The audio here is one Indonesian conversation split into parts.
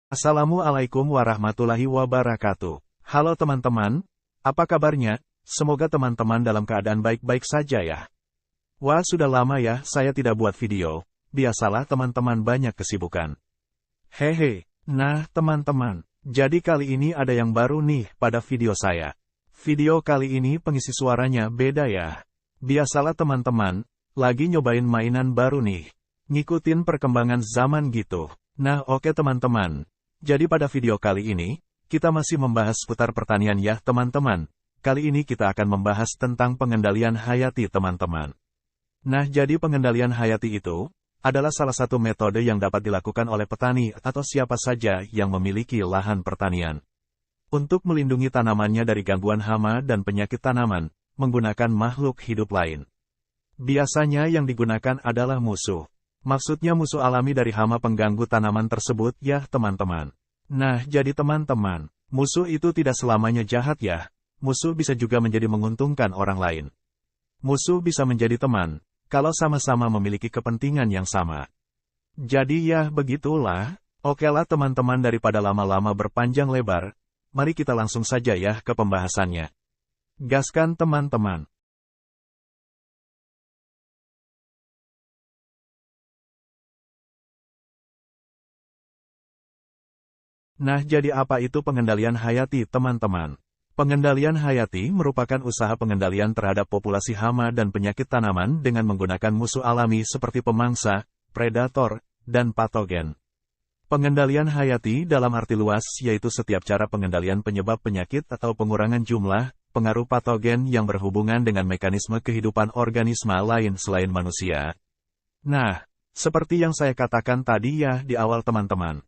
Assalamualaikum warahmatullahi wabarakatuh. Halo teman-teman, apa kabarnya? Semoga teman-teman dalam keadaan baik-baik saja ya. Wah, sudah lama ya saya tidak buat video. Biasalah teman-teman banyak kesibukan. Hehe, nah teman-teman, jadi kali ini ada yang baru nih pada video saya. Video kali ini pengisi suaranya beda ya. Biasalah teman-teman, lagi nyobain mainan baru nih. Ngikutin perkembangan zaman gitu. Nah oke teman-teman. Jadi pada video kali ini, kita masih membahas seputar pertanian ya teman-teman. Kali ini kita akan membahas tentang pengendalian hayati teman-teman. Nah jadi pengendalian hayati itu, adalah salah satu metode yang dapat dilakukan oleh petani atau siapa saja yang memiliki lahan pertanian. Untuk melindungi tanamannya dari gangguan hama dan penyakit tanaman, menggunakan makhluk hidup lain. Biasanya yang digunakan adalah musuh. Maksudnya musuh alami dari hama pengganggu tanaman tersebut ya teman-teman. Nah jadi teman-teman, musuh itu tidak selamanya jahat ya. Musuh bisa juga menjadi menguntungkan orang lain. Musuh bisa menjadi teman, kalau sama-sama memiliki kepentingan yang sama. Jadi ya begitulah. Okelah teman-teman daripada lama-lama berpanjang lebar, mari kita langsung saja ya ke pembahasannya. Gaskan teman-teman. Nah jadi apa itu pengendalian hayati teman-teman? Pengendalian hayati merupakan usaha pengendalian terhadap populasi hama dan penyakit tanaman dengan menggunakan musuh alami seperti pemangsa, predator, dan patogen. Pengendalian hayati dalam arti luas yaitu setiap cara pengendalian penyebab penyakit atau pengurangan jumlah, pengaruh patogen yang berhubungan dengan mekanisme kehidupan organisme lain selain manusia. Nah, seperti yang saya katakan tadi ya di awal teman-teman.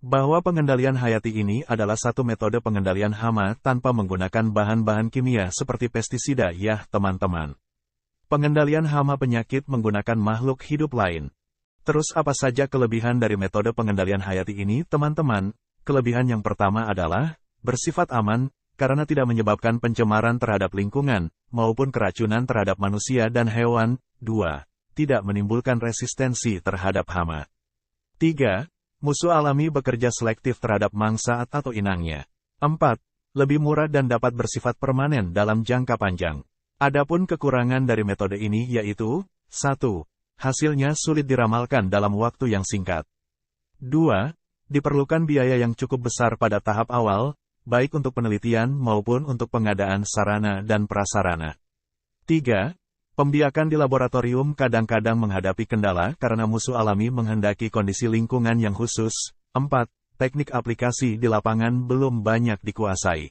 Bahwa pengendalian hayati ini adalah satu metode pengendalian hama tanpa menggunakan bahan-bahan kimia seperti pestisida ya teman-teman. Pengendalian hama penyakit menggunakan makhluk hidup lain. Terus apa saja kelebihan dari metode pengendalian hayati ini teman-teman? Kelebihan yang pertama adalah bersifat aman karena tidak menyebabkan pencemaran terhadap lingkungan maupun keracunan terhadap manusia dan hewan. 2. Tidak menimbulkan resistensi terhadap hama. 3. Musuh alami bekerja selektif terhadap mangsa atau inangnya. 4. Lebih murah dan dapat bersifat permanen dalam jangka panjang. Adapun kekurangan dari metode ini yaitu 1. Hasilnya sulit diramalkan dalam waktu yang singkat. 2. Diperlukan biaya yang cukup besar pada tahap awal, baik untuk penelitian maupun untuk pengadaan sarana dan prasarana. 3. Pembiakan di laboratorium kadang-kadang menghadapi kendala karena musuh alami menghendaki kondisi lingkungan yang khusus. 4. Teknik aplikasi di lapangan belum banyak dikuasai.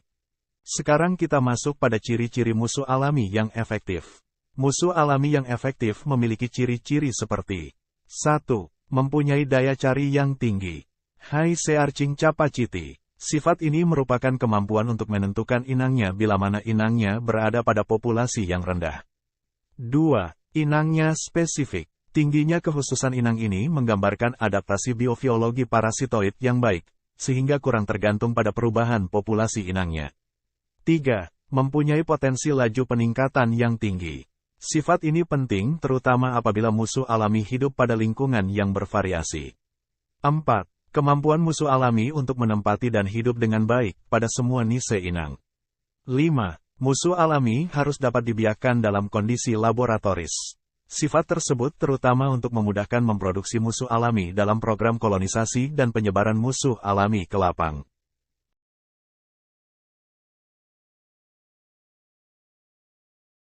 Sekarang kita masuk pada ciri-ciri musuh alami yang efektif. Musuh alami yang efektif memiliki ciri-ciri seperti 1. Mempunyai daya cari yang tinggi. High searching capacity. Sifat ini merupakan kemampuan untuk menentukan inangnya bila mana inangnya berada pada populasi yang rendah. 2. Inangnya spesifik. Tingginya kekhususan inang ini menggambarkan adaptasi biofisiologi parasitoid yang baik, sehingga kurang tergantung pada perubahan populasi inangnya. 3. Mempunyai potensi laju peningkatan yang tinggi. Sifat ini penting terutama apabila musuh alami hidup pada lingkungan yang bervariasi. 4. Kemampuan musuh alami untuk menempati dan hidup dengan baik pada semua niche inang. 5. Musuh alami harus dapat dibiakkan dalam kondisi laboratoris. Sifat tersebut terutama untuk memudahkan memproduksi musuh alami dalam program kolonisasi dan penyebaran musuh alami ke lapang.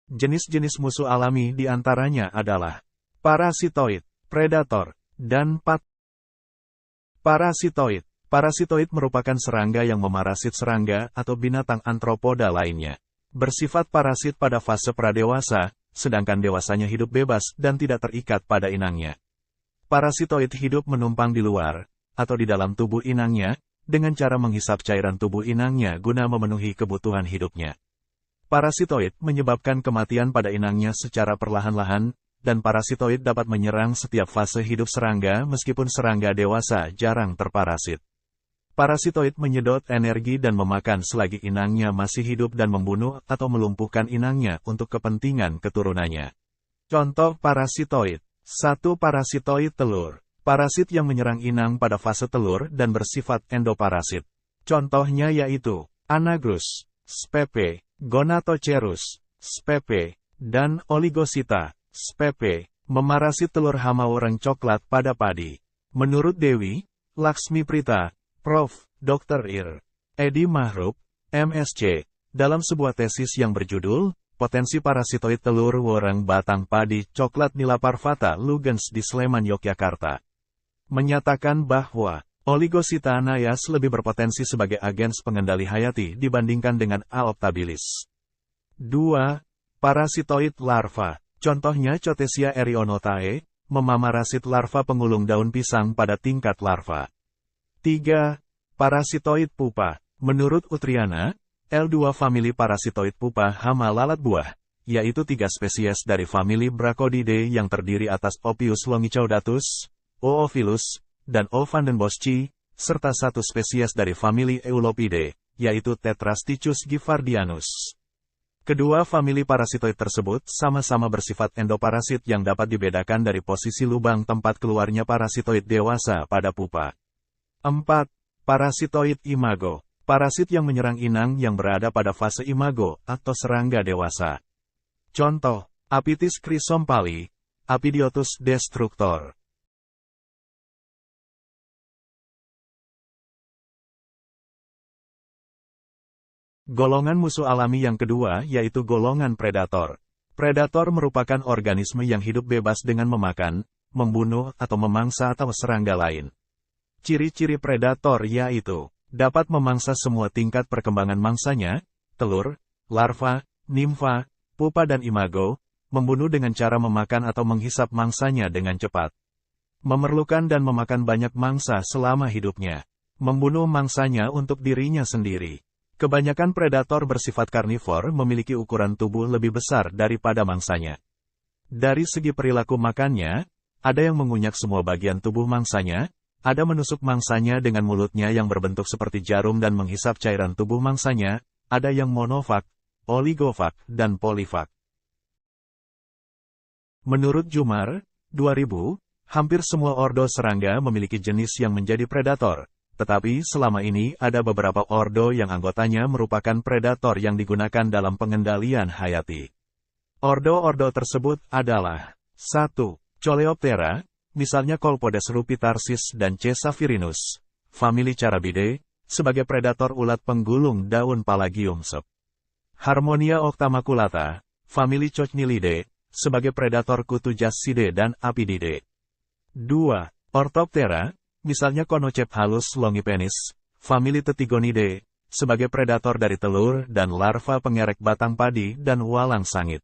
Jenis-jenis musuh alami diantaranya adalah parasitoid, predator, dan parasitoid. Parasitoid merupakan serangga yang memarasit serangga atau binatang antropoda lainnya. Bersifat parasit pada fase pradewasa, sedangkan dewasanya hidup bebas dan tidak terikat pada inangnya. Parasitoid hidup menumpang di luar, atau di dalam tubuh inangnya, dengan cara menghisap cairan tubuh inangnya guna memenuhi kebutuhan hidupnya. Parasitoid menyebabkan kematian pada inangnya secara perlahan-lahan, dan parasitoid dapat menyerang setiap fase hidup serangga meskipun serangga dewasa jarang terparasit. Parasitoid menyedot energi dan memakan selagi inangnya masih hidup dan membunuh atau melumpuhkan inangnya untuk kepentingan keturunannya. Contoh parasitoid. 1. Parasitoid telur. Parasit yang menyerang inang pada fase telur dan bersifat endoparasit. Contohnya yaitu Anagrus spp, Gonatocerus spp, dan Oligosita spp, memarasit telur hama orang coklat pada padi. Menurut Dewi Laksmi Prita, Prof. Dr. Ir. Edi Mahrub, MSc, dalam sebuah tesis yang berjudul Potensi Parasitoid Telur Worang Batang Padi Coklat Nila Parvata Lugens di Sleman, Yogyakarta, menyatakan bahwa Oligosita naias lebih berpotensi sebagai agens pengendali hayati dibandingkan dengan A. optabilis. 2. Parasitoid larva, contohnya Chotesia erionotae, memamarasit larva pengulung daun pisang pada tingkat larva. 3. Parasitoid pupa, menurut Utriana, L2 famili parasitoid pupa hama lalat buah, yaitu 3 spesies dari famili Brachydidae yang terdiri atas Ophius longicaudatus, O. ophilus, dan O. vandenboschii, serta 1 spesies dari famili Eulopidae, yaitu Tetrastichus givardianus. Kedua famili parasitoid tersebut sama-sama bersifat endoparasit yang dapat dibedakan dari posisi lubang tempat keluarnya parasitoid dewasa pada pupa. 4. Parasitoid imago, parasit yang menyerang inang yang berada pada fase imago atau serangga dewasa. Contoh, Apithys chrysompali, Apidiotus destructor. Golongan musuh alami yang kedua yaitu golongan predator. Predator merupakan organisme yang hidup bebas dengan memakan, membunuh atau memangsa atau serangga lain. Ciri-ciri predator yaitu dapat memangsa semua tingkat perkembangan mangsanya, telur, larva, nimfa, pupa dan imago, membunuh dengan cara memakan atau menghisap mangsanya dengan cepat. Memerlukan dan memakan banyak mangsa selama hidupnya. Membunuh mangsanya untuk dirinya sendiri. Kebanyakan predator bersifat karnivor memiliki ukuran tubuh lebih besar daripada mangsanya. Dari segi perilaku makannya, ada yang mengunyak semua bagian tubuh mangsanya, ada menusuk mangsanya dengan mulutnya yang berbentuk seperti jarum dan menghisap cairan tubuh mangsanya, ada yang monofag, oligofag, dan polifag. Menurut Jumar, 2000, hampir semua ordo serangga memiliki jenis yang menjadi predator. Tetapi selama ini ada beberapa ordo yang anggotanya merupakan predator yang digunakan dalam pengendalian hayati. Ordo-ordo tersebut adalah 1. Coleoptera, misalnya Colpodes rupitarsis dan C. saphirinus, famili Carabidae, sebagai predator ulat penggulung daun Palagium sep. Harmonia octamaculata, famili Cochnilidae, sebagai predator kutu Jassidae dan Apididae. 2. Orthoptera, misalnya Conocephalus longipenis, famili Tetigonidae, sebagai predator dari telur dan larva pengerek batang padi dan walang sangit.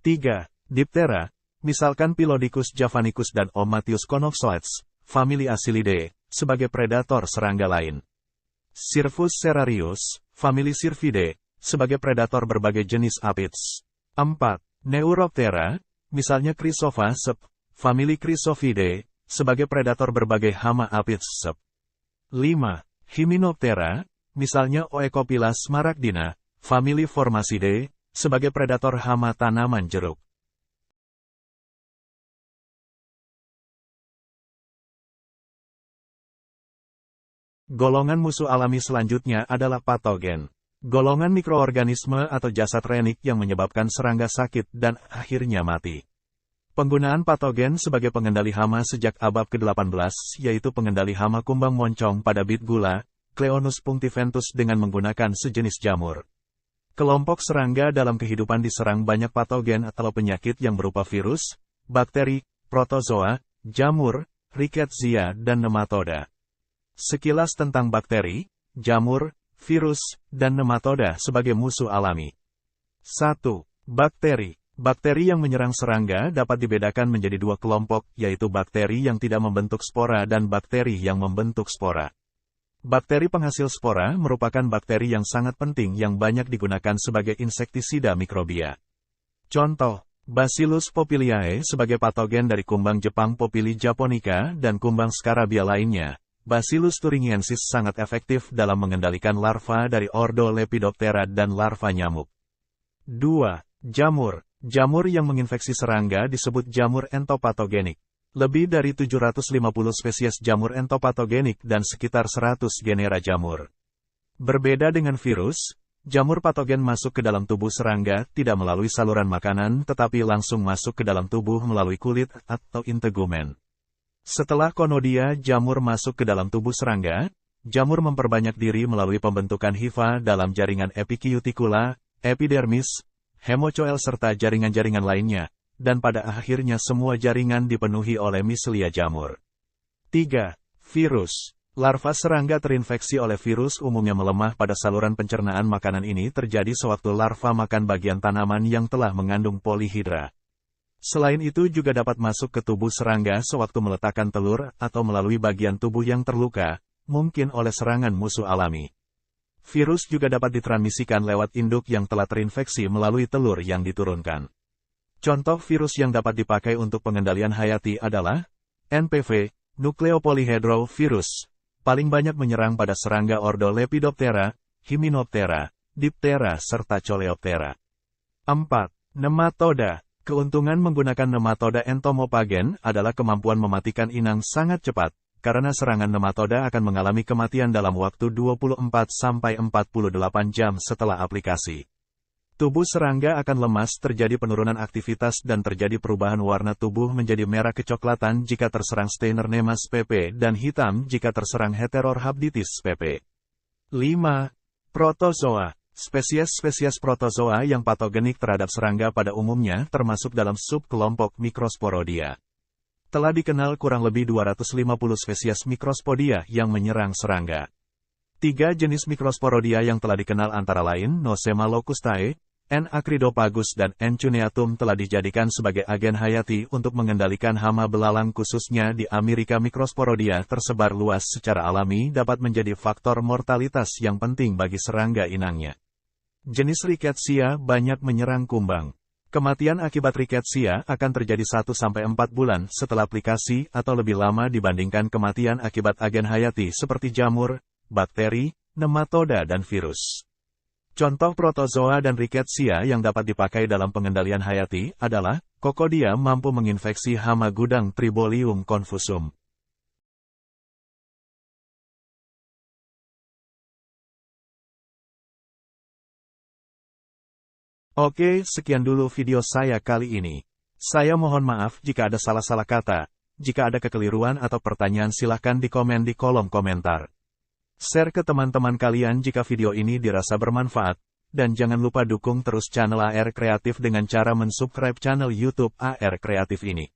3. Diptera, misalkan Pilodicus javanicus dan Omatius conopsoides, famili Asilidae, sebagai predator serangga lain. Cirrus cerarius, famili Syrphidae, sebagai predator berbagai jenis aphids. 4. Neuroptera, misalnya Chrysophas sep, famili Chrysophidae, sebagai predator berbagai hama aphids sep. 5. Hymenoptera, misalnya Oecopilas smaragdina, famili Formasidae, sebagai predator hama tanaman jeruk. Golongan musuh alami selanjutnya adalah patogen. Golongan mikroorganisme atau jasad renik yang menyebabkan serangga sakit dan akhirnya mati. Penggunaan patogen sebagai pengendali hama sejak abad ke-18 yaitu pengendali hama kumbang moncong pada bit gula, Cleonus punctiventus dengan menggunakan sejenis jamur. Kelompok serangga dalam kehidupan diserang banyak patogen atau penyakit yang berupa virus, bakteri, protozoa, jamur, rickettsia, dan nematoda. Sekilas tentang bakteri, jamur, virus, dan nematoda sebagai musuh alami. 1. Bakteri. Bakteri yang menyerang serangga dapat dibedakan menjadi 2 kelompok, yaitu bakteri yang tidak membentuk spora dan bakteri yang membentuk spora. Bakteri penghasil spora merupakan bakteri yang sangat penting yang banyak digunakan sebagai insektisida mikrobia. Contoh, Bacillus popiliae sebagai patogen dari kumbang Jepang Popili japonica dan kumbang Scarabia lainnya. Bacillus thuringiensis sangat efektif dalam mengendalikan larva dari ordo Lepidoptera dan larva nyamuk. 2. Jamur. Jamur yang menginfeksi serangga disebut jamur entopatogenik. Lebih dari 750 spesies jamur entopatogenik dan sekitar 100 genera jamur. Berbeda dengan virus, jamur patogen masuk ke dalam tubuh serangga tidak melalui saluran makanan tetapi langsung masuk ke dalam tubuh melalui kulit atau integumen. Setelah konodia jamur masuk ke dalam tubuh serangga, jamur memperbanyak diri melalui pembentukan hifa dalam jaringan epikutikula, epidermis, hemocoel serta jaringan-jaringan lainnya, dan pada akhirnya semua jaringan dipenuhi oleh miselia jamur. 3. Virus. Larva serangga terinfeksi oleh virus umumnya melemah pada saluran pencernaan. Makanan ini terjadi sewaktu larva makan bagian tanaman yang telah mengandung polihidra. Selain itu juga dapat masuk ke tubuh serangga sewaktu meletakkan telur atau melalui bagian tubuh yang terluka, mungkin oleh serangan musuh alami. Virus juga dapat ditransmisikan lewat induk yang telah terinfeksi melalui telur yang diturunkan. Contoh virus yang dapat dipakai untuk pengendalian hayati adalah NPV, Nucleopolyhedro virus. Paling banyak menyerang pada serangga ordo Lepidoptera, Hymenoptera, Diptera serta Coleoptera. 4. Nematoda. Keuntungan menggunakan nematoda entomopagen adalah kemampuan mematikan inang sangat cepat, karena serangan nematoda akan mengalami kematian dalam waktu 24-48 jam setelah aplikasi. Tubuh serangga akan lemas, terjadi penurunan aktivitas dan terjadi perubahan warna tubuh menjadi merah kecoklatan jika terserang Steinernema spp dan hitam jika terserang Heterorhabditis spp. 5. Protozoa. Spesies-spesies protozoa yang patogenik terhadap serangga pada umumnya termasuk dalam subkelompok Microsporidia. Telah dikenal kurang lebih 250 spesies Microsporia yang menyerang serangga. 3 jenis Microsporidia yang telah dikenal antara lain Nosema locustae, N. acridopagus dan N. cuneatum telah dijadikan sebagai agen hayati untuk mengendalikan hama belalang khususnya di Amerika. Microsporidia tersebar luas secara alami dapat menjadi faktor mortalitas yang penting bagi serangga inangnya. Jenis Rickettsia banyak menyerang kumbang. Kematian akibat Rickettsia akan terjadi 1-4 bulan setelah aplikasi atau lebih lama dibandingkan kematian akibat agen hayati seperti jamur, bakteri, nematoda dan virus. Contoh protozoa dan Rickettsia yang dapat dipakai dalam pengendalian hayati adalah, Kokodia mampu menginfeksi hama gudang Tribolium confusum. Oke, sekian dulu video saya kali ini. Saya mohon maaf jika ada salah-salah kata. Jika ada kekeliruan atau pertanyaan silahkan dikomen di kolom komentar. Share ke teman-teman kalian jika video ini dirasa bermanfaat, dan jangan lupa dukung terus channel AR Kreatif dengan cara mensubscribe channel YouTube AR Kreatif ini.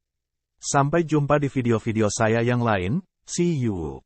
Sampai jumpa di video-video saya yang lain, see you.